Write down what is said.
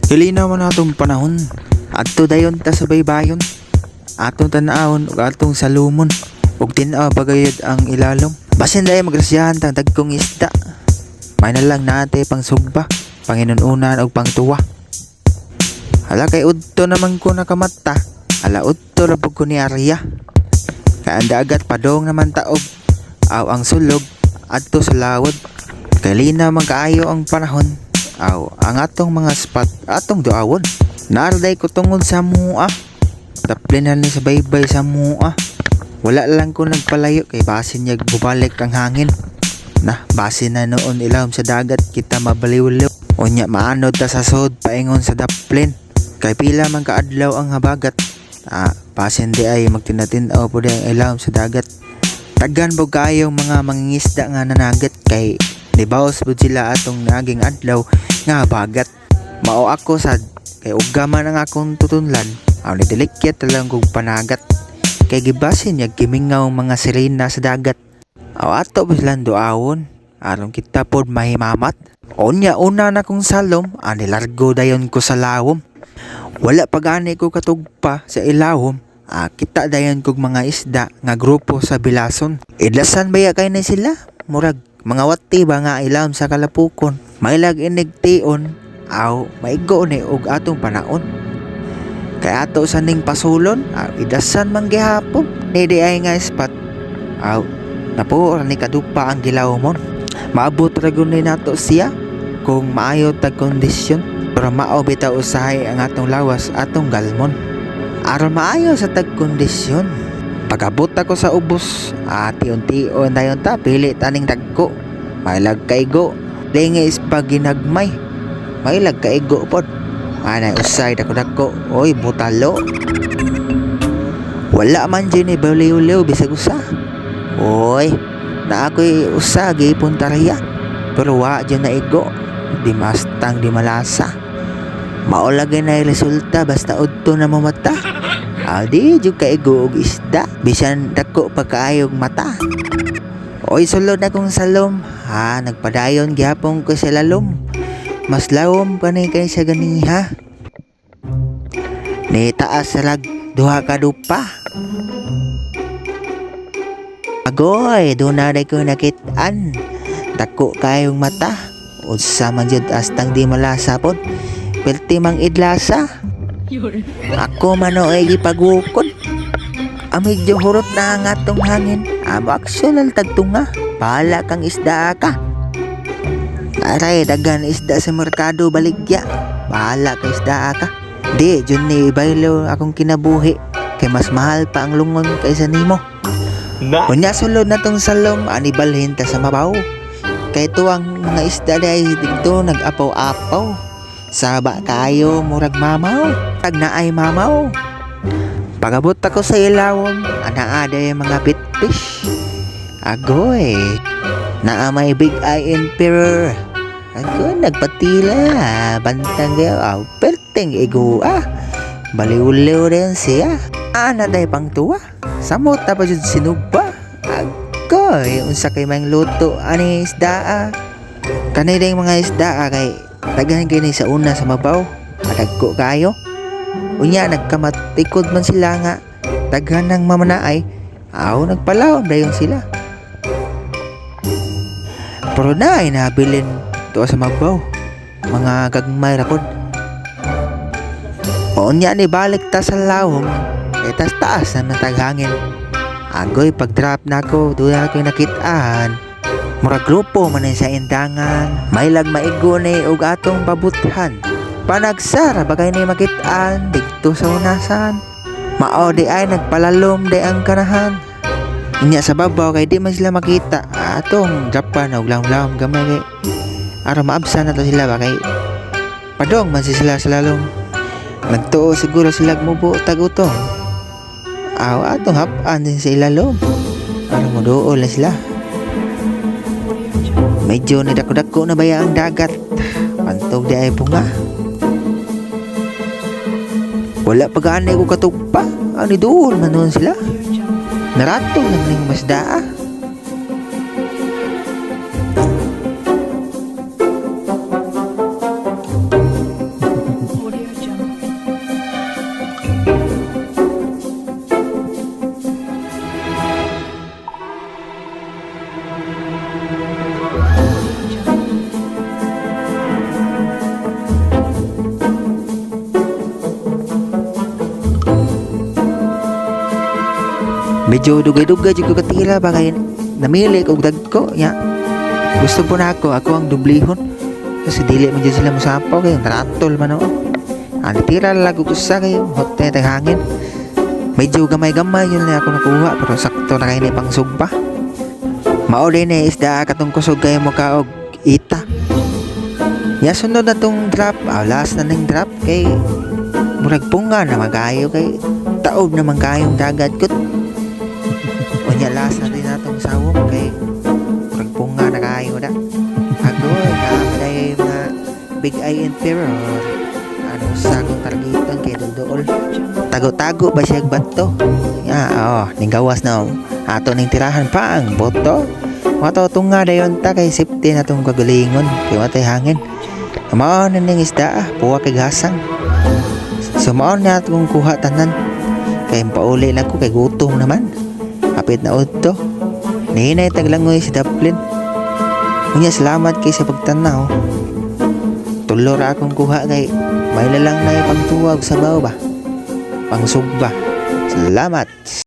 Hilinaw man atong panahon. Adto dayon ta sa baybayon. Atong tan-awon ug atong salumon. Ug tin-aw bagayod ang ilalom. Basin dayon magrasyahan tang dagkong isda. May na lang nate pang sugba, panginununan ug pangtuwa. Hala kay udto naman ko nakamata. Hala udto ra pud ko ni Arya. Kay ang dagat padong naman taog. Aw ang sulog adto sa lawod. Kay linaw man kaayo ang panahon. Aw ang atong mga spot atong duawon. Narday ko tungod sa mua. Taplinan ni sa baybay sa mua. Wala lang ko nagpalayo kay basin niya bubalik ang hangin. Nah, basin na noon ilawom sa dagat kita mabaliw-liw. Unya maanod ta sa sod paingon sa daplin. Kay pila man kaadlaw ang habagat. Basin di ay magtinatin-aw po di ang ilawom sa dagat. Tagan po kayong mga mangingisda nga nanagat kay nibaos po sila atong naging adlaw nga habagat. Mao ako sad kay ugaman ang akong tutunlan. Aw ni dilikyat lang kog panagat. Kay gibasin niya gimingaw mga sirena sa dagat. Aw ato ba silang duawon aron kita pod mahimamat. Unya una na kong salom ani largo dayon ko sa lawom. Wala pagani ko katugpa sa ilawom. Kita dayon kog mga isda nga grupo sa bilason. Idlasan baya kay na sila? Murag mga wati ba nga ilawom sa kalapukon. Mailag inigtion. Aw maigo ni og atong panaon. Kay ato sa ning pasulon, idasan man gihapon. Ni ay nga spot. Aw napo ni kadupa ang gilawomon. Maabot ra gyud ni nato siya kung maayo tag kondisyon. Pero mao bitaw usahay ang atong lawas atong galmon. Aron maayo sa tag kondisyon. Pagabot ako sa ubos, tion-tion dayon ta pili taning dagko. Mailag kaigo, dingis pag ginagmay. Mailag kaigo pod. Anay usay dako-dako, oy butalo. Wala man dyan ni baliw-liw bisag usa. Oy, na ako'y usa gipon taraya. Pero wa dyan na igo, di mastang di malasa. Maulagay na resulta basta udto na mo mata. Di jud kaigo og isda, bisan dako pagkaayog mata. Oy sulod na kong salom, nagpadayon gihapon ko sa lalom. Mas lawom pa ni kay sa ganiha. Ni taas lag duha ka dupa. Agoy, doon na ko nakitaan. Dako kayong mata. Unsa man jud astang di malasa pod. Perti mang idlasa. Ako man o ay gipagukod. Medyo hurot na ang atong hangin. Aksyon tagtunga. Bahala kang isda ka. Aray, dagan isda sa merkado baligya. Bahala ka isda ka. Di, dyan ni baylo akong kinabuhi. Kay mas mahal pa ang lungon kaysa nimo. Unya sulod na tong salom, anibalhin ta sa mabaw. Kay tuwang mga isda day dito nag-apaw-apaw. Saba kayo, murag mamaw. Tag na ay mamaw. Pagabot ako sa ilawom, anaaday mga bitfish. Agoy, naamay big eye emperor. Ako nagpatila, bantang gayaw, perteng igo baliw-liw rin siya. Naday pang tuwa, samot na pa dyan sinugba. Agoy, unsa kay mang luto, ani isda Kanay dayong mga isda kay daghan gini sa una sa mabaw, madagko kayo. Unya nagkamatikod man sila nga, daghan ng mamanaay, nagpalaw dayon sila. Pero na ay nabilin to sa mabaw, mga gagmay rapod. Unya ni balik ta sa lawom, kay taas na nataghangin. Agoy pag-drop na ko, doon ako nakitaan. Murag grupo man sa indangan, may lag maigo ni og atong babuthan. Panagsara bagay ni makitaan dito sa unasan. Mao di ay nagpalalom di ang kanahan. Inya sa babaw kay di man sila makita. Atong Japan og lawom gamay kay ara maabsa na to sila ba kay padong man sila sa lalom. Nagtuo siguro sila mubo tagutong. Atong hapan din sa ilalom. Ano mo doon na sila. Medyo nidako-dako na baya ang dagat. Pantog di ay punga. Wala pag-aanay ko katugpa. Ano doon man doon sila. Naratong lang ning masdaa. Medyo dugay-dugay jud ko katira ba kay namili og dagko nya. Gusto po na ako ang dublihon. Kasi dili man dyan sila musapaw kayo, taratol man ako. Ang tira lago ko sa kayo, hotel at hangin. Medyo gamay-gamay yun na ako nakuha, pero sakto na kayo na pang sugba. Mauli na isda katong kusog kayo mo kaog ita. Ya sunod na tong drop, last na ng drop kay murag punga na magayo kay taob naman kayong dagat kot. O nya last na rin natong sawong kay murag punga na kayo na. Ako na mga Big Eye Emperor. Ano sa akong targetan kay Dodool. Tago-tago ba siya bato? Ning gawas na ato ning tirahan pa ang boto. Matotong nga dayon ta kay safety na tong kagalingon kay matay hangin. Mao na ning isda puwa kay gasang. Sumaon na atong kuha tanan. Kay pauli na ko kay gutom naman. Hapit na udto. Ninay taglangoy si Daplin. Unya salamat kay sa pagtanaw. Tulor akong kuha kay may lalang na ipangtuwag sa baw ba. Pangsugba. Salamat.